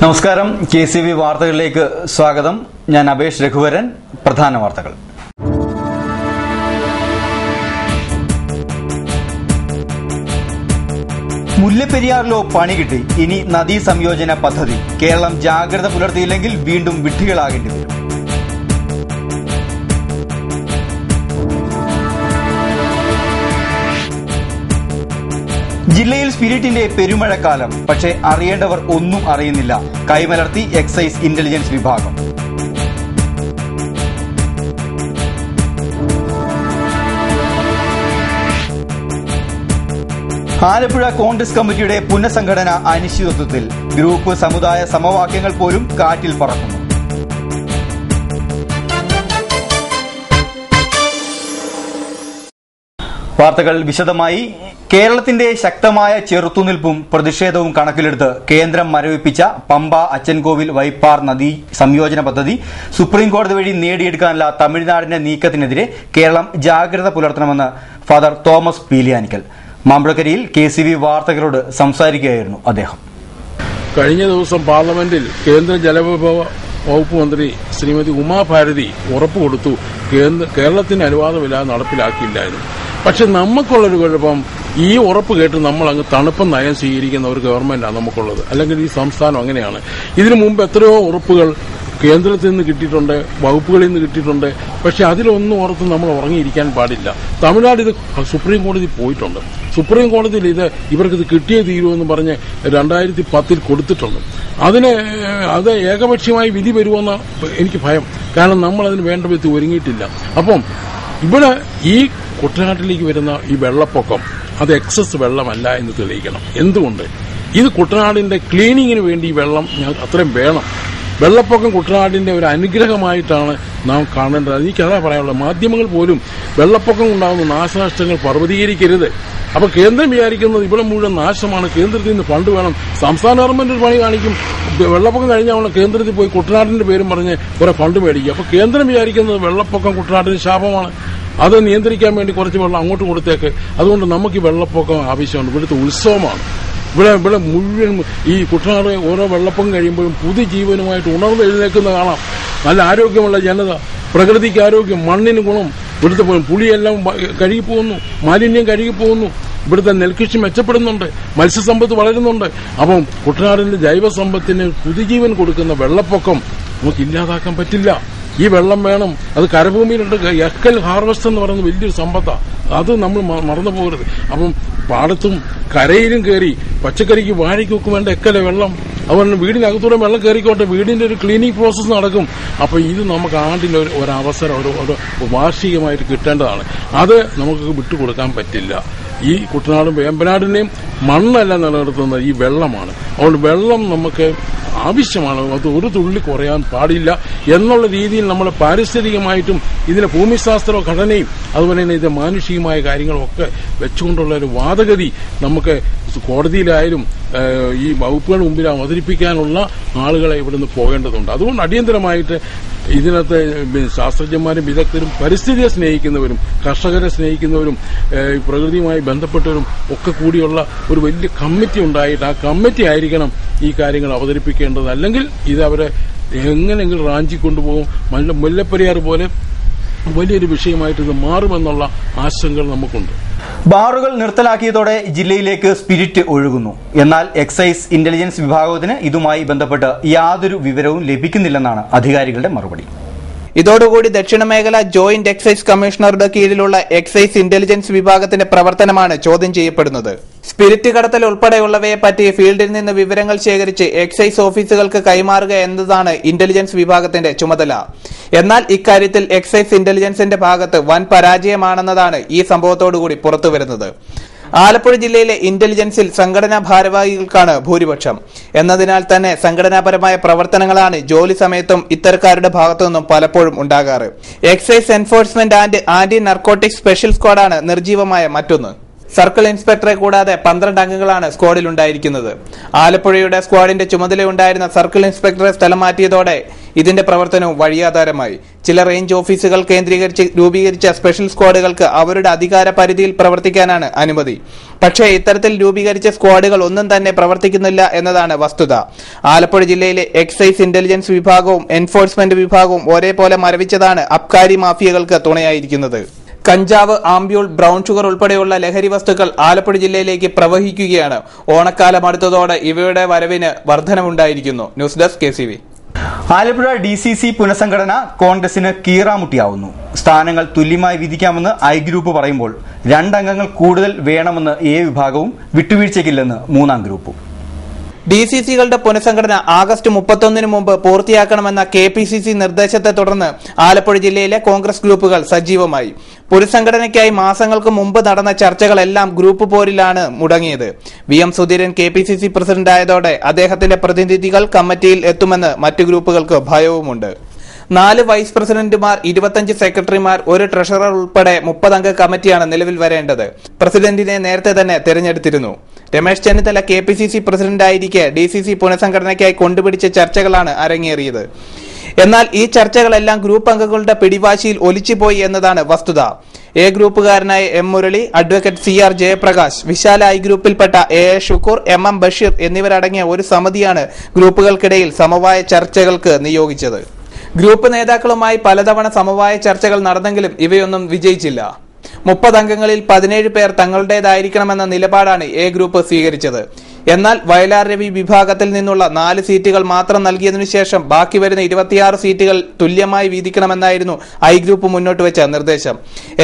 നമസ്കാരം. KCV വാർത്തകളിലേക്ക് സ്വാഗതം. ഞാൻ അബേഷ് രഘുവരൻ. പ്രധാന വാർത്തകൾ. മുല്ലപ്പെരിയാറിലോ പണി കിട്ടി. ഇനി നദീ സംയോജന പദ്ധതി. കേരളം ജാഗ്രത പുലർത്തിയില്ലെങ്കിൽ വീണ്ടും വിഡ്ഢികളാകേണ്ടി വരും. ജില്ലയിൽ സ്പിരിറ്റിന്റെ പെരുമഴക്കാലം. പക്ഷേ അറിയേണ്ടവർ ഒന്നും അറിയുന്നില്ല. കൈമലർത്തി എക്സൈസ് ഇന്റലിജൻസ് വിഭാഗം. ആലപ്പുഴ കോൺഗ്രസ് കമ്മിറ്റിയുടെ പുനഃസംഘടന അനിശ്ചിതത്വത്തിൽ. ഗ്രൂപ്പ് സമുദായ സമവാക്യങ്ങൾ പോലും കാറ്റിൽ പറക്കുന്നു. വാർത്തകൾ വിശദമായി. കേരളത്തിന്റെ ശക്തമായ ചെറുത്തുനിൽപ്പും പ്രതിഷേധവും കണക്കിലെടുത്ത് കേന്ദ്രം മരവിപ്പിച്ച പമ്പ അച്ചൻകോവിൽ വൈപ്പാർ നദീ സംയോജന പദ്ധതി സുപ്രീംകോടതി വഴി നേടിയെടുക്കാനുള്ള തമിഴ്നാടിന്റെ നീക്കത്തിനെതിരെ കേരളം ജാഗ്രത പുലർത്തണമെന്ന് ഫാദർ തോമസ് പീലിയാനിക്കൽ മാമ്പഴക്കരിയിൽ KCV വാർത്തകളോട് സംസാരിക്കുകയായിരുന്നു അദ്ദേഹം. കഴിഞ്ഞ ദിവസം പാർലമെന്റിൽ കേന്ദ്ര ജലവിഭവ വകുപ്പ് മന്ത്രി ശ്രീമതി ഉമാഭാരതി ഉറപ്പ് കൊടുത്തു കേരളത്തിന് അനുവാദമില്ലാതെ നടപ്പിലാക്കിയില്ലായിരുന്നു. പക്ഷെ നമുക്കുള്ളൊരു കുഴപ്പം, ഈ ഉറപ്പ് കേട്ട് നമ്മൾ അങ്ങ് തണുപ്പൻ നയം സ്വീകരിക്കുന്ന ഒരു ഗവൺമെന്റാണ് നമുക്കുള്ളത്, അല്ലെങ്കിൽ ഈ സംസ്ഥാനം അങ്ങനെയാണ്. ഇതിനു മുമ്പ് എത്രയോ ഉറപ്പുകൾ കേന്ദ്രത്തിൽ നിന്ന് കിട്ടിയിട്ടുണ്ട്, വകുപ്പുകളിൽ നിന്ന് കിട്ടിയിട്ടുണ്ട്. പക്ഷെ അതിലൊന്നും ഓർത്ത് നമ്മൾ ഉറങ്ങിയിരിക്കാൻ പാടില്ല. തമിഴ്നാട് ഇത് സുപ്രീം കോടതി പോയിട്ടുണ്ട്. സുപ്രീം കോടതിയിൽ ഇവർക്കിത് കിട്ടിയേ തീരുമെന്ന് പറഞ്ഞ് 2010 കൊടുത്തിട്ടുണ്ട്. അത് ഏകപക്ഷീയമായി വിധി വരുമെന്ന് എനിക്ക് ഭയം. കാരണം നമ്മൾ അതിന് വേണ്ട വിധത്തിൽ ഒരുങ്ങിയിട്ടില്ല. അപ്പം ഇവിടെ ഈ കുട്ടനാട്ടിലേക്ക് വരുന്ന ഈ വെള്ളപ്പൊക്കം അത് എക്സസ് വെള്ളമല്ല എന്ന് തെളിയിക്കണം. എന്തുകൊണ്ട്? ഇത് കുട്ടനാടിന്റെ ക്ലീനിങ്ങിന് വേണ്ടി ഈ വെള്ളം അത്രയും വേണം. വെള്ളപ്പൊക്കം കുട്ടനാടിന്റെ ഒരു അനുഗ്രഹമായിട്ടാണ് നാം കാണേണ്ടത്. എനിക്കതാ പറയാനുള്ളത്. മാധ്യമങ്ങൾ പോലും വെള്ളപ്പൊക്കം ഉണ്ടാകുന്ന നാശനഷ്ടങ്ങൾ പർവ്വതീകരിക്കരുത്. അപ്പൊ കേന്ദ്രം വിചാരിക്കുന്നത് ഇവിടെ മുഴുവൻ നാശമാണ്, കേന്ദ്രത്തിൽ നിന്ന് ഫണ്ട് വേണം. സംസ്ഥാന ഗവൺമെന്റ് ഒരു പണി കാണിക്കും, വെള്ളപ്പൊക്കം കഴിഞ്ഞാൽ കേന്ദ്രത്തിൽ പോയി കുട്ടനാടിന്റെ പേരും പറഞ്ഞ് കുറെ ഫണ്ട് മേടിക്കും. അപ്പൊ കേന്ദ്രം വിചാരിക്കുന്നത് വെള്ളപ്പൊക്കം കുട്ടനാടിന് ശാപമാണ്, അത് നിയന്ത്രിക്കാൻ വേണ്ടി കുറച്ച് വെള്ളം അങ്ങോട്ട് കൊടുത്തേക്ക്. അതുകൊണ്ട് നമുക്ക് ഈ വെള്ളപ്പൊക്കം ആവശ്യമുണ്ട്. ഇവിടുത്തെ ഉത്സവമാണ്. ഇവിടെ മുഴുവൻ ഈ കുട്ടനാട് ഓരോ വെള്ളപ്പൊക്കം കഴിയുമ്പോഴും പുതുജീവനുമായിട്ട് ഉണർന്ന് എഴുന്നേക്കുന്ന കാണാം. നല്ല ആരോഗ്യമുള്ള ജനത, പ്രകൃതിക്ക് ആരോഗ്യം, മണ്ണിന് ഗുണം. ഇവിടുത്തെ പുളിയെല്ലാം കഴുകിപ്പോകുന്നു, മാലിന്യം കഴുകിപ്പോകുന്നു. ഇവിടുത്തെ നെൽകൃഷി മെച്ചപ്പെടുന്നുണ്ട്, മത്സ്യസമ്പത്ത് വളരുന്നുണ്ട്. അപ്പം കുട്ടനാടിന്റെ ജൈവസമ്പത്തിന് പുതുജീവൻ കൊടുക്കുന്ന വെള്ളപ്പൊക്കം നമുക്ക് ഇല്ലാതാക്കാൻ പറ്റില്ല. ഈ വെള്ളം വേണം. അത് കരഭൂമിയിലുണ്ട്. എക്കൽ ഹാർവസ്റ്റ് എന്ന് പറയുന്നത് വലിയൊരു സമ്പത്താണ്. അത് നമ്മൾ മറന്നു പോകരുത്. അപ്പം പാടത്തും കരയിലും കയറി പച്ചക്കറിക്ക് വാഴയ്ക്കൊക്കെ വേണ്ട എക്കലെ വെള്ളം. അതുപോലെ വീടിനകത്തൂടെ വെള്ളം കയറിക്കോട്ടെ, വീടിന്റെ ഒരു ക്ലീനിങ് പ്രോസസ്സ് നടക്കും. അപ്പൊ ഇത് നമുക്ക് ആണ്ടിൽ ഒരവസരം ഒരു വാർഷികമായിട്ട് കിട്ടേണ്ടതാണ്. അത് നമുക്ക് വിട്ടുകൊടുക്കാൻ പറ്റില്ല. ഈ കുട്ടനാടും വേമ്പനാടിനെയും മണ്ണല്ല നിലനിർത്തുന്നത് ഈ വെള്ളമാണ്. അതുകൊണ്ട് വെള്ളം നമുക്ക് ആവശ്യമാണ്. അത് ഒരു തുള്ളി കുറയാൻ പാടില്ല എന്നുള്ള രീതിയിൽ നമ്മൾ പാരിസ്ഥിതികമായിട്ടും ഇതിന്റെ ഭൂമിശാസ്ത്ര ഘടനയും അതുപോലെ തന്നെ ഇതിന്റെ മാനുഷികമായ കാര്യങ്ങളും ഒക്കെ വെച്ചുകൊണ്ടുള്ള ഒരു വാദഗതി നമുക്ക് കോടതിയിലായാലും ഈ വകുപ്പുകൾ മുമ്പിൽ അവതരിപ്പിക്കാനുള്ള ആളുകളെ ഇവിടുന്ന് പോകേണ്ടതുണ്ട്. അതുകൊണ്ട് അടിയന്തരമായിട്ട് ഇതിനകത്ത് ശാസ്ത്രജ്ഞന്മാരും വിദഗ്ധരും പരിസ്ഥിതിയെ സ്നേഹിക്കുന്നവരും കർഷകരെ സ്നേഹിക്കുന്നവരും പ്രകൃതിയുമായി ബന്ധപ്പെട്ടവരും ഒക്കെ കൂടിയുള്ള ഒരു വലിയ കമ്മിറ്റി ഉണ്ടായിട്ട് ആ കമ്മിറ്റി ആയിരിക്കണം ഈ കാര്യങ്ങൾ അവതരിപ്പിക്കേണ്ടത്. അല്ലെങ്കിൽ ഇത് അവരെ എങ്ങനെയെങ്കിലും റാഞ്ചി കൊണ്ടുപോകും. മുല്ലപ്പെരിയാർ പോലെ വലിയൊരു വിഷയമായിട്ട് ഇത് മാറുമെന്നുള്ള ആശങ്കകൾ നമുക്കുണ്ട്. ബാറുകൾ നിർത്തലാക്കിയതോടെ ജില്ലയിലേക്ക് സ്പിരിറ്റ് ഒഴുകുന്നു. എന്നാൽ എക്സൈസ് ഇന്റലിജൻസ് വിഭാഗത്തിന് ഇതുമായി ബന്ധപ്പെട്ട് യാതൊരു വിവരവും ലഭിക്കുന്നില്ലെന്നാണ് അധികാരികളുടെ മറുപടി. ഇതോടുകൂടി ദക്ഷിണമേഖല ജോയിന്റ് എക്സൈസ് കമ്മീഷണറുടെ കീഴിലുള്ള എക്സൈസ് ഇന്റലിജൻസ് വിഭാഗത്തിന്റെ പ്രവർത്തനമാണ് ചോദ്യം ചെയ്യപ്പെടുന്നത്. സ്പിരിറ്റ് കടത്തൽ ഉൾപ്പെടെയുള്ളവയെ പറ്റി ഫീൽഡിൽ നിന്ന് വിവരങ്ങൾ ശേഖരിച്ച് എക്സൈസ് ഓഫീസുകൾക്ക് കൈമാറുക എന്നതാണ് ഇന്റലിജൻസ് വിഭാഗത്തിന്റെ ചുമതല. എന്നാൽ ഇക്കാര്യത്തിൽ എക്സൈസ് ഇന്റലിജൻസിന്റെ ഭാഗത്ത് വൻ പരാജയമാണെന്നതാണ് ഈ സംഭവത്തോടുകൂടി പുറത്തുവരുന്നത്. ആലപ്പുഴ ജില്ലയിലെ ഇന്റലിജൻസിൽ സംഘടനാ ഭാരവാഹികൾക്കാണ് ഭൂരിപക്ഷം എന്നതിനാൽ തന്നെ സംഘടനാപരമായ പ്രവർത്തനങ്ങളാണ് ജോലി സമയത്തും ഇത്തരക്കാരുടെ ഭാഗത്തുനിന്നും പലപ്പോഴും ഉണ്ടാകാറ്. Excise enforcement and anti narcotics special സ്ക്വാഡാണ് നിർജീവമായ മറ്റൊന്ന്. സർക്കിൾ ഇൻസ്പെക്ടറെ കൂടാതെ 12 അംഗങ്ങളാണ് സ്ക്വാഡിൽ ഉണ്ടായിരിക്കുന്നത്. ആലപ്പുഴയുടെ സ്ക്വാഡിന്റെ ചുമതലയുണ്ടായിരുന്ന സർക്കിൾ ഇൻസ്പെക്ടറെ സ്ഥലം മാറ്റിയതോടെ ഇതിന്റെ പ്രവർത്തനവും വഴിയാധാരമായി. ചില റേഞ്ച് ഓഫീസുകൾ കേന്ദ്രീകരിച്ച് രൂപീകരിച്ച സ്പെഷ്യൽ സ്ക്വാഡുകൾക്ക് അവരുടെ അധികാര പരിധിയിൽ പ്രവർത്തിക്കാനാണ് അനുമതി. പക്ഷേ ഇത്തരത്തിൽ രൂപീകരിച്ച സ്ക്വാഡുകൾ ഒന്നും തന്നെ പ്രവർത്തിക്കുന്നില്ല എന്നതാണ് വസ്തുത. ആലപ്പുഴ ജില്ലയിലെ എക്സൈസ് ഇന്റലിജൻസ് വിഭാഗവും എൻഫോഴ്സ്മെന്റ് വിഭാഗവും ഒരേപോലെ മരവിച്ചതാണ് അബ്കാരി മാഫിയകൾക്ക് തുണയായിരിക്കുന്നത്. കഞ്ചാവ്, ആംബ്യൂൾ, ബ്രൌൺ ഷുഗർ ഉൾപ്പെടെയുള്ള ലഹരി വസ്തുക്കൾ ആലപ്പുഴ ജില്ലയിലേക്ക് പ്രവഹിക്കുകയാണ്. ഓണക്കാലം അടുത്തതോടെ ഇവയുടെ വരവിന് വർധനവുണ്ടായിരിക്കുന്നു. News desk KCV. Alappuzha DCC പുനഃസംഘടന കോൺഗ്രസിന് കീറാമുട്ടിയാവുന്നു. സ്ഥാനങ്ങൾ തുല്യമായി വിധിക്കാമെന്ന് I ഗ്രൂപ്പ് പറയുമ്പോൾ 2 അംഗങ്ങൾ കൂടുതൽ വേണമെന്ന് A വിഭാഗവും വിട്ടുവീഴ്ചയ്ക്കില്ലെന്ന് 3-ാം ഗ്രൂപ്പും. DCCകളുടെ പുനഃസംഘടന ആഗസ്റ്റ് 31 മുമ്പ് പൂർത്തിയാക്കണമെന്ന KPCC നിർദ്ദേശത്തെ തുടർന്ന് ആലപ്പുഴ ജില്ലയിലെ കോൺഗ്രസ് ഗ്രൂപ്പുകൾ സജീവമായി. പുനഃസംഘടനയ്ക്കായി മാസങ്ങൾക്ക് മുമ്പ് നടന്ന ചർച്ചകളെല്ലാം ഗ്രൂപ്പ് പോരിലാണ് മുടങ്ങിയത്. VM സുധീരൻ KPCC പ്രസിഡന്റായതോടെ അദ്ദേഹത്തിന്റെ പ്രതിനിധികൾ കമ്മിറ്റിയിൽ എത്തുമെന്ന് മറ്റു ഗ്രൂപ്പുകൾക്ക് ഭയവുമുണ്ട്. 4 വൈസ് പ്രസിഡന്റുമാർ, 25 സെക്രട്ടറിമാർ, 1 ട്രഷറർ ഉൾപ്പെടെ 30 അംഗ കമ്മിറ്റിയാണ് നിലവിൽ വരേണ്ടത്. പ്രസിഡന്റിനെ നേരത്തെ തന്നെ തെരഞ്ഞെടുത്തിരുന്നു. രമേശ് ചെന്നിത്തല KPCC പ്രസിഡന്റായിരിക്കെ DCC പുനഃസംഘടനയ്ക്കായി കൊണ്ടുപിടിച്ച ചർച്ചകളാണ് അരങ്ങേറിയത്. എന്നാൽ ഈ ചർച്ചകളെല്ലാം ഗ്രൂപ്പ് അംഗങ്ങളുടെ പിടിവാശിയിൽ ഒലിച്ചുപോയി എന്നതാണ് വസ്തുത. A ഗ്രൂപ്പുകാരനായ M Murali, advocate CR Jayaprakash, വിശാല I ഗ്രൂപ്പിൽപ്പെട്ട AA Shukkur, MM Basheer എന്നിവരടങ്ങിയ ഒരു സമിതിയാണ് ഗ്രൂപ്പുകൾക്കിടയിൽ സമവായ ചർച്ചകൾക്ക് നിയോഗിച്ചത്. ഗ്രൂപ്പ് നേതാക്കളുമായി പലതവണ സമവായ ചർച്ചകൾ നടന്നെങ്കിലും ഇവയൊന്നും വിജയിച്ചില്ല. 30 അംഗങ്ങളിൽ 17 പേർ തങ്ങളുടേതായിരിക്കണമെന്ന നിലപാടാണ് A ഗ്രൂപ്പ് സ്വീകരിച്ചത്. എന്നാൽ വയലാർ രവി വിഭാഗത്തിൽ നിന്നുള്ള 4 സീറ്റുകൾ മാത്രം നൽകിയതിനു ശേഷം ബാക്കി വരുന്ന 26 സീറ്റുകൾ തുല്യമായി വീതിക്കണമെന്നായിരുന്നു I ഗ്രൂപ്പ് മുന്നോട്ട് വെച്ച നിർദ്ദേശം.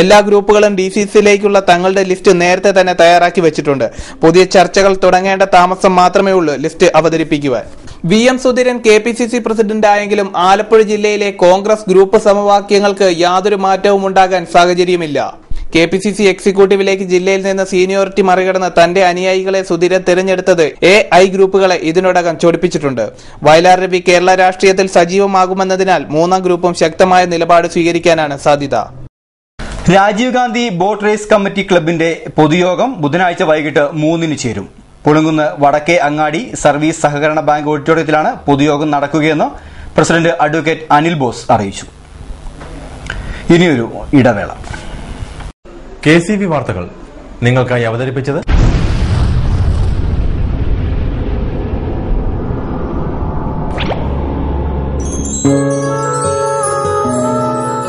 എല്ലാ ഗ്രൂപ്പുകളും DCCയിലേക്കുള്ള തങ്ങളുടെ ലിസ്റ്റ് നേരത്തെ തന്നെ തയ്യാറാക്കി വെച്ചിട്ടുണ്ട്. പുതിയ ചർച്ചകൾ തുടങ്ങേണ്ട താമസം മാത്രമേ ഉള്ളൂ ലിസ്റ്റ് അവതരിപ്പിക്കുവാൻ. VM സുധീരൻ KPCC പ്രസിഡന്റായെങ്കിലും ആലപ്പുഴ ജില്ലയിലെ കോൺഗ്രസ് ഗ്രൂപ്പ് സമവാക്യങ്ങൾക്ക് യാതൊരു മാറ്റവും ഉണ്ടാകാൻ സാഹചര്യമില്ല. KPCC എക്സിക്യൂട്ടീവിലേക്ക് ജില്ലയിൽ നിന്ന് സീനിയോറിറ്റി മറികടന്ന് തന്റെ അനുയായികളെ സുധീരൻ തിരഞ്ഞെടുത്തത് AI ഗ്രൂപ്പുകളെ ഇതിനോടകം ചൊടിപ്പിച്ചിട്ടുണ്ട്. വയലാർ രവി കേരള രാഷ്ട്രീയത്തിൽ സജീവമാകുമെന്നതിനാൽ 3-ാം ഗ്രൂപ്പും ശക്തമായ നിലപാട് സ്വീകരിക്കാനാണ് സാധ്യത. Rajiv Gandhi boat race committee ക്ലബിന്റെ പൊതുയോഗം ബുധനാഴ്ച വൈകിട്ട് 3-ന് ചേരും. പുളുങ്കുന്ന് വടക്കേ അങ്ങാടി സർവീസ് സഹകരണ ബാങ്ക് ഓഡിറ്റോറിയത്തിലാണ് പൊതുയോഗം നടക്കുകയെന്ന് പ്രസിഡന്റ് അഡ്വക്കേറ്റ് അനിൽ ബോസ് അറിയിച്ചു. ഇനിയൊരു ഇടവേള. KCV വാർത്തകൾ നിങ്ങൾക്കായി അവതരിപ്പിച്ചത്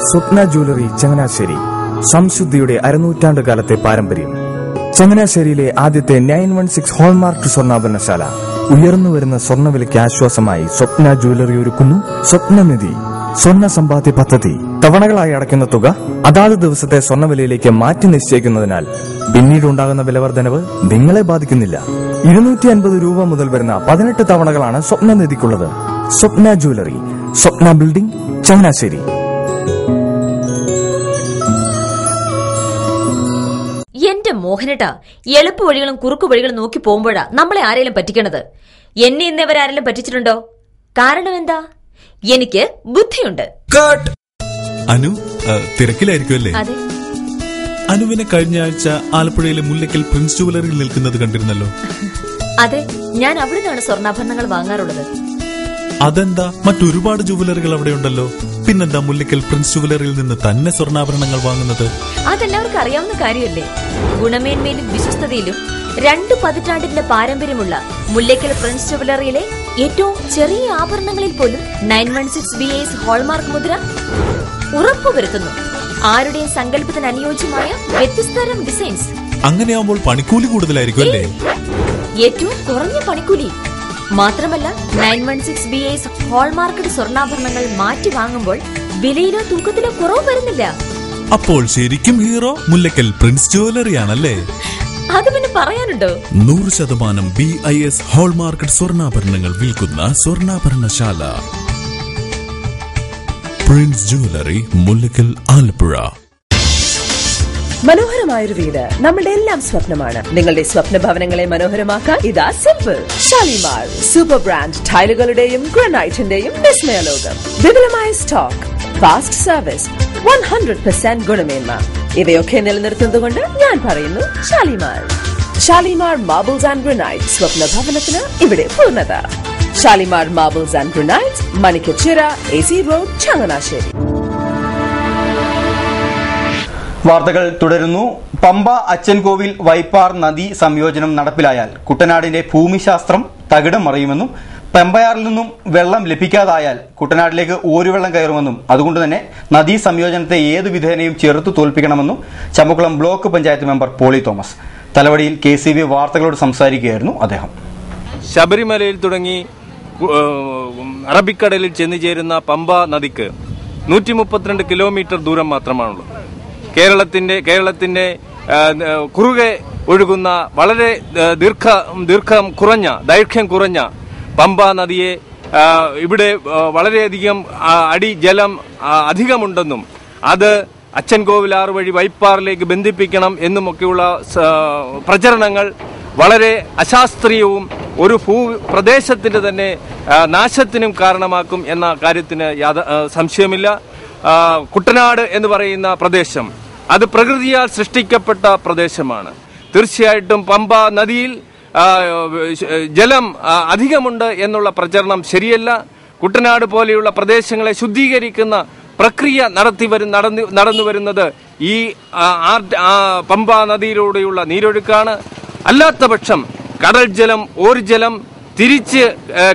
സ്വപ്ന ജ്വല്ലറി ചങ്ങനാശ്ശേരി. സംശുദ്ധിയുടെ അരനൂറ്റാണ്ട് കാലത്തെ പാരമ്പര്യം. ചങ്ങനാശ്ശേരിയിലെ ആദ്യത്തെ 916 ഹോൾമാർക്ക് സ്വർണ്ണാഭരണശാല. ഉയർന്നുവരുന്ന സ്വർണ്ണവിലയ്ക്ക് ആശ്വാസമായി സ്വപ്ന ജ്വല്ലറി ഒരുക്കുന്നു സ്വപ്നനിധി സ്വർണ്ണ സമ്പാദ്യ പദ്ധതി. തവണകളായി അടയ്ക്കുന്ന തുക അതാത് ദിവസത്തെ സ്വർണ്ണവിലയിലേക്ക് മാറ്റി നിശ്ചയിക്കുന്നതിനാൽ പിന്നീടുണ്ടാകുന്ന വിലവർദ്ധനവ് നിങ്ങളെ ബാധിക്കുന്നില്ല. 250 രൂപ മുതൽ വരുന്ന 18 തവണകളാണ് സ്വപ്നനിധിക്കുള്ളത്. സ്വപ്ന ജ്വല്ലറി, സ്വപ്ന ബിൽഡിംഗ്, ചങ്ങനാശ്ശേരി. എന്റെ മോഹനേട്ടാ, എളുപ്പ വഴികളും കുറുക്കു വഴികളും നോക്കി പോകുമ്പോഴാ നമ്മളെ ആരെങ്കിലും പറ്റിക്കണത്. എന്നെ ഇന്നവരാരെങ്കിലും പറ്റിച്ചിട്ടുണ്ടോ? കാരണം എന്താ? എനിക്ക് ബുദ്ധിയുണ്ട്. അനു തിരക്കിലായിരിക്കുമല്ലേ? അതെ. അനുവിനെ കഴിഞ്ഞ ആഴ്ച ആലപ്പുഴയിലെ മുല്ലക്കൽ പ്രിൻസ് ജുവലറിയിൽ നിൽക്കുന്നത് കണ്ടിരുന്നല്ലോ. അതെ, ഞാൻ അവിടെ നിന്നാണ് സ്വർണ്ണാഭരണങ്ങൾ വാങ്ങാറുള്ളത്. അതെന്താ, മറ്റൊരുപാട് ജുവലറികൾ അവിടെ ഉണ്ടല്ലോ. പിന്നെന്താ മുല്ലക്കൽ പ്രിൻസ് ജുവലറിയിൽ നിന്ന് തന്നെ സ്വർണ്ണാഭരണങ്ങൾ വാങ്ങുന്നത്? അതെല്ലാവർക്കും അറിയാവുന്ന കാര്യമല്ലേ. ഗുണമേന്മയിലും വിശ്വസ്തതയിലും 2 പതിറ്റാണ്ടിന്റെ പാരമ്പര്യമുള്ള മുല്ലക്കൽ പ്രിൻസ് ജുവലറിയിലെ ഏറ്റവും ചെറിയ ആഭരണങ്ങളിൽ പോലും 916 BIS ഹോൾമാർക്ക് മുദ്ര ഉറപ്പുവരുത്തുന്നു. ആരുടെയും സങ്കല്പത്തിന് അനുയോജ്യമായ വ്യത്യസ്തതരം ഡിസൈൻസ്. അങ്ങനെയാവുമ്പോൾ പണിക്കൂലി കൂടുതലായിരിക്കും അല്ലേ? ഏറ്റവും കുറഞ്ഞ പണിക്കൂലി. മാത്രമല്ല 916 BIS ഹോൾമാർക്കഡ് സ്വർണ്ണാഭരണങ്ങൾ മാറ്റി വാങ്ങുമ്പോൾ വിലയിലോ തൂക്കത്തിലോ കുറവ് വരുന്നില്ല. അപ്പോൾ ശരിക്കും ഹീറോ മുല്ലക്കൽ പ്രിൻസ് ജുവലറിയാണല്ലേ? അത് പിന്നെ പറയാനുണ്ടോ? 100% BIS ഹോൾമാർക്കഡ് സ്വർണ്ണാഭരണങ്ങൾ വിൽക്കുന്ന സ്വർണ്ണാഭരണശാല പ്രിൻസ് ജുവലറി, മുല്ലക്കൽ, ആലപ്പുഴ. മനോഹരമായൊരു വീട് നമ്മുടെ എല്ലാം സ്വപ്നമാണ്. നിങ്ങളുടെ സ്വപ്ന ഭവനങ്ങളെ മനോഹരമാക്കാൻ ഇതാ സിമ്പിൾ. ഷാലിമാർ സൂപ്പർ ബ്രാൻഡ് ടൈലുകളുടെയും ഗ്രാനൈറ്റിന്റെയും വിസ്മയ ലോകം. വിപുലമായ സ്റ്റോക്ക്, ഫാസ്റ്റ് സർവീസ്, 100% ഗുണമേന്മ. ഇവയൊക്കെ നിലനിർത്തുന്നതുകൊണ്ട് ഞാൻ പറയുന്നു Shalimar. Shalimar marbles and granite, സ്വപ്ന ഭവനത്തിന് ഇവിടെ പൂർണ്ണത. Shalimar marbles and granite, Manikkachira, AC road, Changanassery. വാർത്തകൾ തുടരുന്നു. പമ്പ അച്ചൻകോവിൽ വൈപ്പാർ നദീ സംയോജനം നടപ്പിലായാൽ കുട്ടനാടിന്റെ ഭൂമിശാസ്ത്രം തകിടം മറിയുമെന്നും പെമ്പയാറിൽ നിന്നും വെള്ളം ലഭിക്കാതായാൽ കുട്ടനാട്ടിലേക്ക് ഓരുവെള്ളം കയറുമെന്നും അതുകൊണ്ട് തന്നെ നദീ സംയോജനത്തെ ഏതു വിധേനയും ചെറുത്തു തോൽപ്പിക്കണമെന്നും ചമ്പക്കുളം ബ്ലോക്ക് പഞ്ചായത്ത് മെമ്പർ പോളി തോമസ്. തലവടിയിൽ KCV വാർത്തകളോട് സംസാരിക്കുകയായിരുന്നു അദ്ദേഹം. ശബരിമലയിൽ തുടങ്ങി അറബിക്കടലിൽ ചെന്നു ചേരുന്ന പമ്പ നദിക്ക് 132 കിലോമീറ്റർ ദൂരം മാത്രമാണുള്ളത്. കേരളത്തിന്റെ കുറുകെ ഒഴുകുന്ന വളരെ ദൈർഘ്യം കുറഞ്ഞ പമ്പ നദിയെ ഇവിടെ വളരെയധികം അടി ജലം അധികമുണ്ടെന്നും അത് അച്ചൻകോവിലാറ് വഴി വൈപ്പാറിലേക്ക് ബന്ധിപ്പിക്കണം എന്നുമൊക്കെയുള്ള പ്രചരണങ്ങൾ വളരെ അശാസ്ത്രീയവും ഒരു ഭൂപ്രദേശത്തിന്റെ തന്നെ നാശത്തിനും കാരണമാക്കും എന്ന കാര്യത്തിന് സംശയമില്ല. കുട്ടനാട് എന്ന് പറയുന്ന പ്രദേശം അത് പ്രകൃതിയാൽ സൃഷ്ടിക്കപ്പെട്ട പ്രദേശമാണ്. തീർച്ചയായിട്ടും പമ്പ നദിയിൽ ജലം അധികമുണ്ട് എന്നുള്ള പ്രചരണം ശരിയല്ല. കുട്ടനാട് പോലെയുള്ള പ്രദേശങ്ങളെ ശുദ്ധീകരിക്കുന്ന പ്രക്രിയ നടന്നു വരുന്നത് ഈ പമ്പ നദിയിലൂടെയുള്ള നീരൊഴുക്കാണ്. അല്ലാത്തപക്ഷം കടൽ ജലം ഓർജലം തിരിച്ച്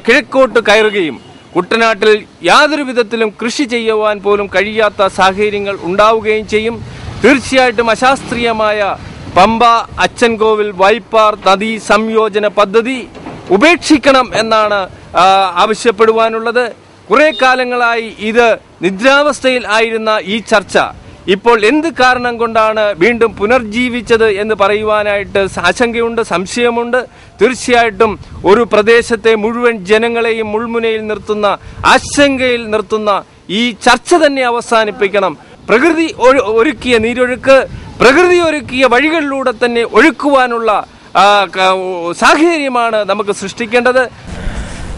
കിഴക്കോട്ട് കയറുകയും കുട്ടനാട്ടിൽ യാതൊരു വിധത്തിലും കൃഷി ചെയ്യുവാൻ പോലും കഴിയാത്ത സാഹചര്യങ്ങൾ ഉണ്ടാവുകയും ചെയ്യും. തീർച്ചയായിട്ടും അശാസ്ത്രീയമായ പമ്പ അച്ചൻകോവിൽ വൈപ്പാർ നദീ സംയോജന പദ്ധതി ഉപേക്ഷിക്കണം എന്നാണ് ആവശ്യപ്പെടുവാനുള്ളത്. കുറെ കാലങ്ങളായി ഇത് നിദ്രാവസ്ഥയിൽ ആയിരുന്ന ഈ ചർച്ച ഇപ്പോൾ എന്ത് കാരണം കൊണ്ടാണ് വീണ്ടും പുനർജീവിച്ചത് എന്ന് പറയുവാനായിട്ട് ആശങ്കയുണ്ട്, സംശയമുണ്ട്. തീർച്ചയായിട്ടും ഒരു പ്രദേശത്തെ മുഴുവൻ ജനങ്ങളെയും മുൾമുനയിൽ നിർത്തുന്ന, ആശങ്കയിൽ നിർത്തുന്ന ഈ ചർച്ച തന്നെ അവസാനിപ്പിക്കണം. പ്രകൃതി ഒരുക്കിയ നീരൊഴുക്ക് പ്രകൃതി ഒരുക്കിയ വഴികളിലൂടെ തന്നെ ഒഴുക്കുവാനുള്ള സാഹചര്യമാണ് നമുക്ക് സൃഷ്ടിക്കേണ്ടത്.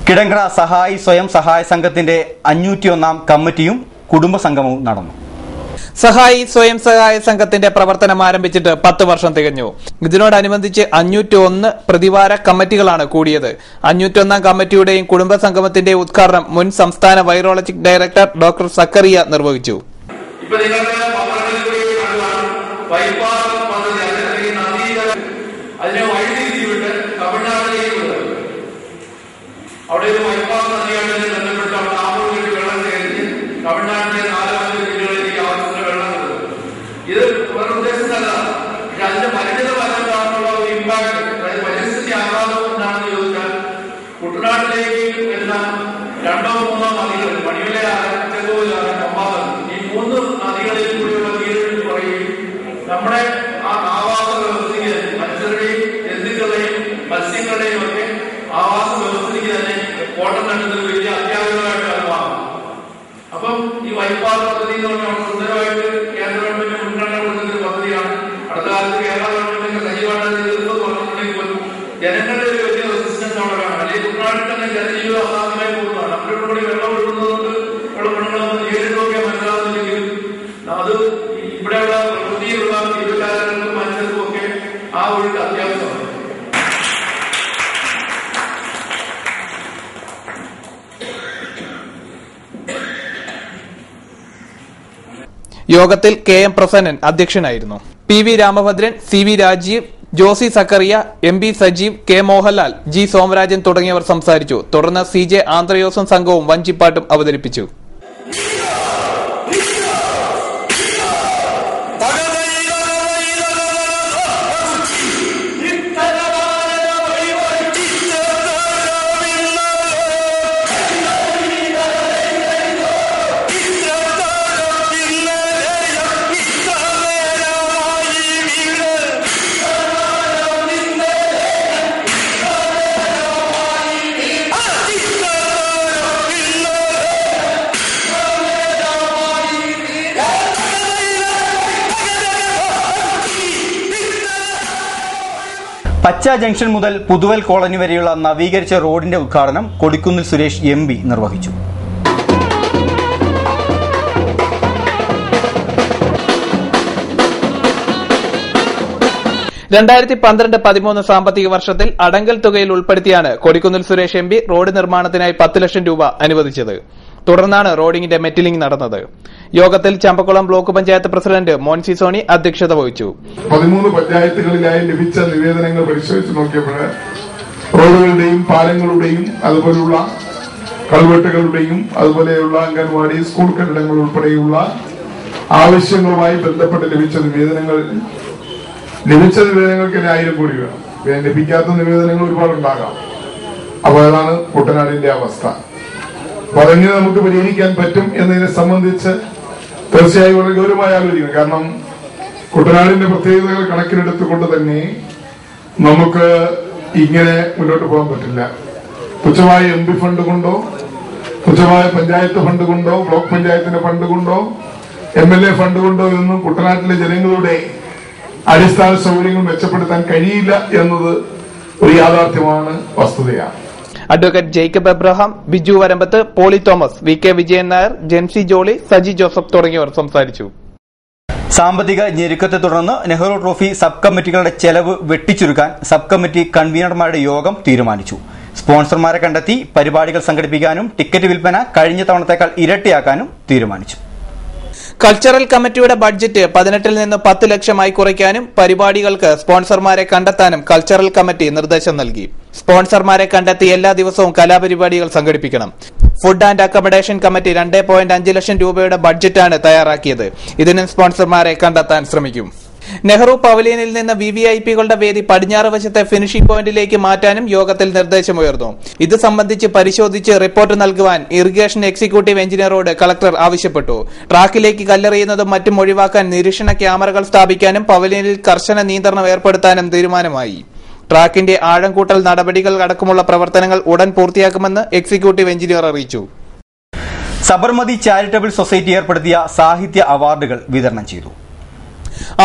കിടങ്ങറ സഹായി സ്വയം സഹായ സംഘത്തിന്റെ 501 കമ്മിറ്റിയും കുടുംബസംഗമവും നടന്നു. സഹായി സ്വയം സഹായ സംഘത്തിന്റെ പ്രവർത്തനം ആരംഭിച്ചിട്ട് 10 വർഷം തികഞ്ഞു. ഇതിനോടനുബന്ധിച്ച് 501 പ്രതിവാര കമ്മിറ്റികളാണ് കൂടിയത്. 501 കമ്മിറ്റിയുടെയും കുടുംബസംഗമത്തിന്റെയും ഉദ്ഘാടനം മുൻ സംസ്ഥാന വൈറോളജിക് ഡയറക്ടർ ഡോക്ടർ സക്കറിയ നിർവഹിച്ചു. യോഗത്തിൽ KM പ്രസന്നൻ അധ്യക്ഷനായിരുന്നു. PV Ramabhadran, CV Rajeev, Josy Zacharia, MB Sajeev, K Mohanlal, G Somarajan തുടങ്ങിയവർ സംസാരിച്ചു. തുടർന്ന് CJ ആന്ത്രയോസും സംഘവും വഞ്ചിപ്പാട്ടും അവതരിപ്പിച്ചു. പച്ച ജംഗ്ഷൻ മുതൽ പുതുവൽ കോളനി വരെയുള്ള നവീകരിച്ച റോഡിന്റെ ഉദ്ഘാടനം കൊടിക്കുന്നിൽ സുരേഷ് MP നിർവഹിച്ചു. 2012-13 സാമ്പത്തിക വർഷത്തിൽ അടങ്കൽ തുകയിൽ ഉൾപ്പെടുത്തിയാണ് Kodikunnil Suresh M P road നിർമ്മാണത്തിനായി 10 ലക്ഷം രൂപ അനുവദിച്ചത്. തുടർന്നാണ് റോഡിന്റെ മെറ്റലിംഗ് നടന്നത്. യോഗത്തിൽ ചമ്പക്കുളം ബ്ലോക്ക് പഞ്ചായത്ത് പ്രസിഡന്റ് മോൻസി സോണി അധ്യക്ഷത വഹിച്ചു. 13 പഞ്ചായത്തുകളിലായി ലഭിച്ച നിവേദനങ്ങൾ പരിശോധിച്ച് നോക്കിയപ്പോൾ റോഡുകളുടെയും പാലങ്ങളുടെയും അതുപോലെയുള്ള കൾവെട്ടുകളുടെയും അതുപോലെയുള്ള അംഗൻവാടി സ്കൂൾ കെട്ടിടങ്ങൾ ഉൾപ്പെടെയുള്ള ആവശ്യങ്ങളുമായി ബന്ധപ്പെട്ട് ലഭിച്ച നിവേദനങ്ങൾക്ക് 1000 കോടി വേണം. ലഭിക്കാത്ത നിവേദനങ്ങൾ ഒരുപാടുണ്ടാകാം. അപ്പോൾ അതാണ് കുട്ടനാടിന്റെ അവസ്ഥ. അപ്പൊ അതെങ്ങനെ നമുക്ക് പരിഹരിക്കാൻ പറ്റും എന്നതിനെ സംബന്ധിച്ച് തീർച്ചയായും വളരെ ഗൗരവമായി ആലോചിക്കണം. കാരണം കുട്ടനാടിന്റെ പ്രത്യേകതകൾ കണക്കിലെടുത്തുകൊണ്ട് തന്നെ നമുക്ക് ഇങ്ങനെ മുന്നോട്ട് പോകാൻ പറ്റില്ല. തുച്ഛമായ MP ഫണ്ട് കൊണ്ടോ തുച്ഛമായ പഞ്ചായത്ത് ഫണ്ട് കൊണ്ടോ ബ്ലോക്ക് പഞ്ചായത്തിന്റെ ഫണ്ട് കൊണ്ടോ MLA ഫണ്ട് കൊണ്ടോ ഇതൊന്നും കുട്ടനാട്ടിലെ ജനങ്ങളുടെ അടിസ്ഥാന സൗകര്യങ്ങൾ മെച്ചപ്പെടുത്താൻ കഴിയില്ല എന്നത് ഒരു യാഥാർത്ഥ്യമാണ്, വസ്തുതയാണ്. അഡ്വക്കേറ്റ് ജേക്കബ് എബ്രഹാം, ബിജു വരമ്പത്ത്, പോളി തോമസ്, VK വിജയൻ നായർ, ജെൻസി ജോളി, സജി ജോസഫ് തുടങ്ങിയവർ സംസാരിച്ചു. സാമ്പത്തിക ഞെരുക്കത്തെ തുടർന്ന് നെഹ്റു ട്രോഫി സബ് കമ്മിറ്റികളുടെ ചെലവ് വെട്ടിച്ചുരുക്കാൻ സബ് കമ്മിറ്റി കൺവീനർമാരുടെ യോഗം തീരുമാനിച്ചു. സ്പോൺസർമാരെ കണ്ടെത്തി പരിപാടികൾ സംഘടിപ്പിക്കാനും ടിക്കറ്റ് വിൽപ്പന കഴിഞ്ഞ തവണത്തേക്കാൾ ഇരട്ടിയാക്കാനും തീരുമാനിച്ചു. കൾച്ചറൽ കമ്മിറ്റിയുടെ ബഡ്ജറ്റ് 18 നിന്ന് 10 ലക്ഷമായി കുറയ്ക്കാനും പരിപാടികൾക്ക് സ്പോൺസർമാരെ കണ്ടെത്താനും കൾച്ചറൽ കമ്മിറ്റി നിർദ്ദേശം നൽകി. സ്പോൺസർമാരെ കണ്ടെത്തി എല്ലാ ദിവസവും കലാപരിപാടികൾ സംഘടിപ്പിക്കണം. ഫുഡ് ആൻഡ് അക്കോമഡേഷൻ കമ്മിറ്റി 2.5 ലക്ഷം രൂപയുടെ ബഡ്ജറ്റാണ് തയ്യാറാക്കിയത്. ഇതിനും സ്പോൺസർമാരെ കണ്ടെത്താൻ ശ്രമിക്കും. നെഹ്റു പവലിയനിൽ നിന്ന് VVIPകളുടെ വേദി പടിഞ്ഞാറ് വശത്തെ ഫിനിഷിംഗ് പോയിന്റിലേക്ക് മാറ്റാനും യോഗത്തിൽ നിർദ്ദേശമുയർന്നു. ഇത് സംബന്ധിച്ച് പരിശോധിച്ച് റിപ്പോർട്ട് നൽകുവാൻ ഇറിഗേഷൻ എക്സിക്യൂട്ടീവ് എഞ്ചിനീയറോട് കളക്ടർ ആവശ്യപ്പെട്ടു. ട്രാക്കിലേക്ക് കല്ലെറിയുന്നതും മറ്റും ഒഴിവാക്കാൻ നിരീക്ഷണ ക്യാമറകൾ സ്ഥാപിക്കാനും പവലിയനിൽ കർശന നിയന്ത്രണം ഏർപ്പെടുത്താനും തീരുമാനമായി. ട്രാക്കിന്റെ ആഴം കൂട്ടൽ നടപടികൾ അടക്കമുള്ള പ്രവർത്തനങ്ങൾ ഉടൻ പൂർത്തിയാക്കുമെന്ന് എക്സിക്യൂട്ടീവ് എഞ്ചിനീയർ അറിയിച്ചു. സബർമതി ചാരിറ്റബിൾ സൊസൈറ്റി ഏർപ്പെടുത്തിയ സാഹിത്യ അവാർഡുകൾ വിതരണം ചെയ്തു.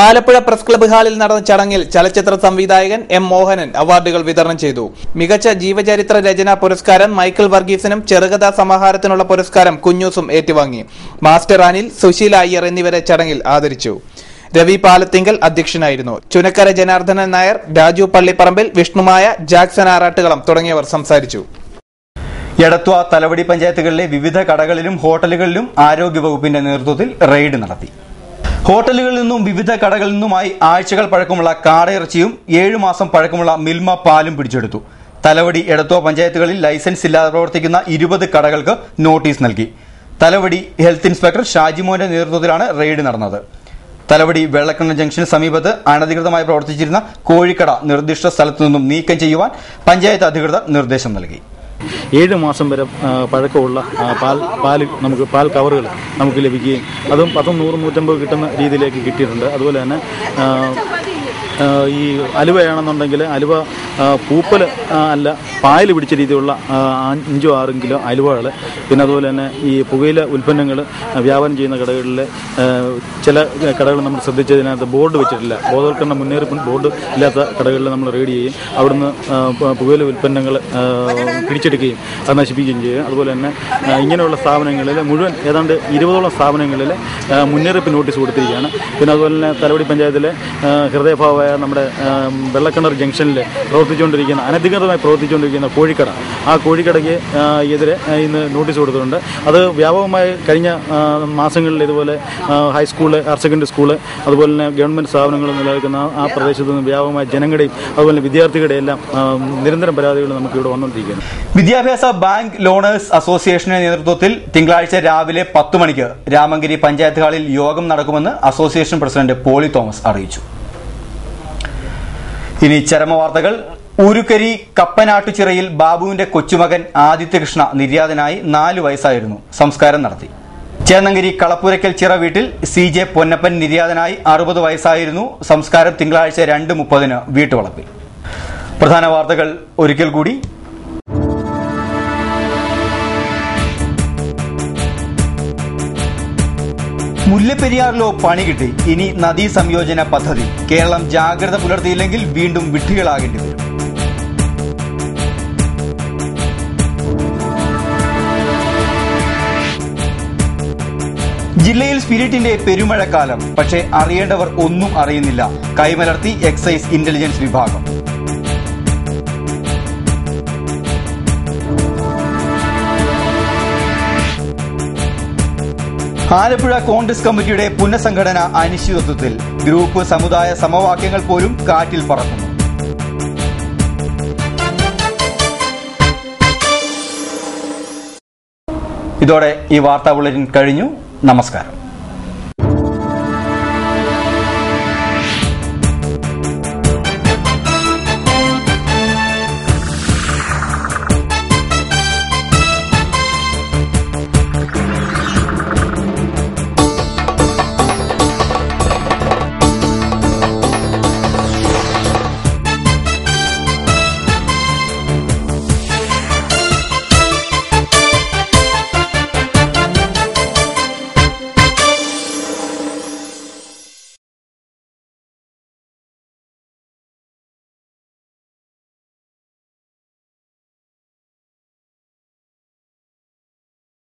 ആലപ്പുഴ പ്രസ് ക്ലബ്ബ് ഹാളിൽ നടന്ന ചടങ്ങിൽ ചലച്ചിത്ര സംവിധായകൻ M. മോഹനൻ അവാർഡുകൾ വിതരണം ചെയ്തു. മികച്ച ജീവചരിത്ര രചനാ പുരസ്കാരം മൈക്കിൾ വർഗീസിനും ചെറുകഥാ സമാഹാരത്തിനുള്ള പുരസ്കാരം കുഞ്ഞൂസും ഏറ്റുവാങ്ങി. മാസ്റ്റർ അനിൽ, സുശീല അയ്യർ എന്നിവരെ ചടങ്ങിൽ ആദരിച്ചു. രവി പാലത്തിങ്കൽ അധ്യക്ഷനായിരുന്നു. ചുനക്കര ജനാർദ്ദനൻ നായർ, രാജു പള്ളിപ്പറമ്പിൽ, വിഷ്ണുമായ, ജാക്സൺ ആറാട്ടുകളം തുടങ്ങിയവർ സംസാരിച്ചു. എടത്വ, തലവടി പഞ്ചായത്തുകളിലെ വിവിധ കടകളിലും ഹോട്ടലുകളിലും ആരോഗ്യവകുപ്പിന്റെ നേതൃത്വത്തിൽ റെയ്ഡ് നടത്തി. ഹോട്ടലുകളിൽ നിന്നും വിവിധ കടകളിൽ നിന്നുമായി ആഴ്ചകൾ പഴക്കമുള്ള കാടയിറച്ചിയും 7 മാസം പഴക്കമുള്ള മിൽമ പാലും പിടിച്ചെടുത്തു. തലവടി, എടത്വ പഞ്ചായത്തുകളിൽ ലൈസൻസ് ഇല്ലാതെ പ്രവർത്തിക്കുന്ന 20 കടകൾക്ക് നോട്ടീസ് നൽകി. തലവടി ഹെൽത്ത് ഇൻസ്പെക്ടർ ഷാജിമോന്റെ നേതൃത്വത്തിലാണ് റെയ്ഡ് നടന്നത്. തലവടി വെള്ളക്കണ്ണ ജംഗ്ഷന് സമീപത്ത് അനധികൃതമായി പ്രവർത്തിച്ചിരുന്ന കോഴിക്കട നിർദ്ദിഷ്ട സ്ഥലത്തു നിന്നും നീക്കം ചെയ്യുവാൻ പഞ്ചായത്ത് അധികൃതർ നിർദ്ദേശം നൽകി. 7 മാസം വരെ പഴക്കമുള്ള നമുക്ക് പാൽ കവറുകൾ നമുക്ക് ലഭിക്കുകയും അതും 100-150 കിട്ടുന്ന രീതിയിലേക്ക് കിട്ടിയിട്ടുണ്ട്. അതുപോലെ തന്നെ ഈ അലുവയാണെന്നുണ്ടെങ്കിൽ അലുവ പൂപ്പൽ അല്ല പായൽ പിടിച്ച രീതിയിലുള്ള 5-6 കിലോ അലുവകൾ, പിന്നെ അതുപോലെ തന്നെ ഈ പുകയില ഉൽപ്പന്നങ്ങൾ വ്യാപാരം ചെയ്യുന്ന കടകളിൽ ചില കടകൾ നമ്മൾ ശ്രദ്ധിച്ചതിനകത്ത് ബോർഡ് വെച്ചിട്ടില്ല. ബോധവൽക്കരണ മുന്നറിയിപ്പ് ബോർഡ് ഇല്ലാത്ത കടകളിൽ നമ്മൾ റെയ്ഡ് ചെയ്യുകയും അവിടുന്ന് പുകയില ഉൽപ്പന്നങ്ങൾ പിടിച്ചെടുക്കുകയും അത് നശിപ്പിക്കുകയും ചെയ്യും. അതുപോലെ തന്നെ ഇങ്ങനെയുള്ള സ്ഥാപനങ്ങളിൽ മുഴുവൻ ഏതാണ്ട് 20ഓളം സ്ഥാപനങ്ങളിൽ മുന്നറിയിപ്പ് നോട്ടീസ് കൊടുത്തിരിക്കുകയാണ്. പിന്നെ അതുപോലെ തന്നെ തലവടി പഞ്ചായത്തിലെ ഹൃദയഭാവമായ നമ്മുടെ വെള്ളക്കിണർ ജംഗ്ഷനിൽ അനധികൃതമായി പ്രവർത്തിച്ചുകൊണ്ടിരിക്കുന്ന കോഴിക്കട, ആ കോഴിക്കടയ്ക്ക് എതിരെ ഇന്ന് നോട്ടീസ് കൊടുത്തിട്ടുണ്ട്. അത് വ്യാപകമായി കഴിഞ്ഞ മാസങ്ങളിൽ ഇതുപോലെ ഹൈസ്കൂള്, ഹയർ സെക്കൻഡറി സ്കൂള്, അതുപോലെ തന്നെ ഗവൺമെന്റ് സ്ഥാപനങ്ങൾ നിലനിൽക്കുന്ന ആ പ്രദേശത്ത് നിന്ന് വ്യാപകമായി ജനങ്ങളുടെയും അതുപോലെ വിദ്യാർത്ഥികളുടെയും എല്ലാം നിരന്തരം പരാതികൾ നമുക്ക് ഇവിടെ വന്നുകൊണ്ടിരിക്കുകയാണ്. വിദ്യാഭ്യാസ ബാങ്ക് ലോണേഴ്സ് അസോസിയേഷന്റെ നേതൃത്വത്തിൽ തിങ്കളാഴ്ച രാവിലെ 10 മണിക്ക് രാമങ്കരി പഞ്ചായത്ത് ഹാളിൽ യോഗം നടക്കുമെന്ന് അസോസിയേഷൻ പ്രസിഡന്റ് പോളി തോമസ് അറിയിച്ചു. ഇനി ചരമവാർത്തകൾ. ഊരുക്കരി കപ്പനാട്ടുചിറയിൽ ബാബുവിന്റെ കൊച്ചുമകൻ ആദിത്യകൃഷ്ണ നിര്യാതനായി 4 വയസ്സായിരുന്നു. സംസ്കാരം നടത്തി. ചേന്നങ്കരി കളപ്പുരയ്ക്കൽ ചിറ വീട്ടിൽ CJ പൊന്നപ്പൻ നിര്യാതനായി 60 വയസ്സായിരുന്നു. സംസ്കാരം തിങ്കളാഴ്ച 2:30 വീട്ടുവളപ്പിൽ. പ്രധാന വാർത്തകൾ ഒരിക്കൽ കൂടി. മുല്ലപ്പെരിയാറിലോ പണി കിട്ടി. ഇനി നദീ സംയോജന പദ്ധതി. കേരളം ജാഗ്രത പുലർത്തിയില്ലെങ്കിൽ വീണ്ടും വിഡ്ഢികളാകേണ്ടി വരും. ജില്ലയിൽ സ്പിരിറ്റിന്റെ പെരുമഴക്കാലം, പക്ഷേ അറിയേണ്ടവർ ഒന്നും അറിയുന്നില്ല. കൈമലർത്തി എക്സൈസ് ഇന്റലിജൻസ് വിഭാഗം. ആലപ്പുഴ കോൺഗ്രസ് കമ്മിറ്റിയുടെ പുനഃസംഘടന അനിശ്ചിതത്വത്തിൽ. ഗ്രൂപ്പ് സമുദായ സമവാക്യങ്ങൾ പോലും കാറ്റിൽ പറക്കുന്നു. ഇതോടെ ഈ വാർത്താ ബുള്ളറ്റിൻ കഴിഞ്ഞു. നമസ്കാരം.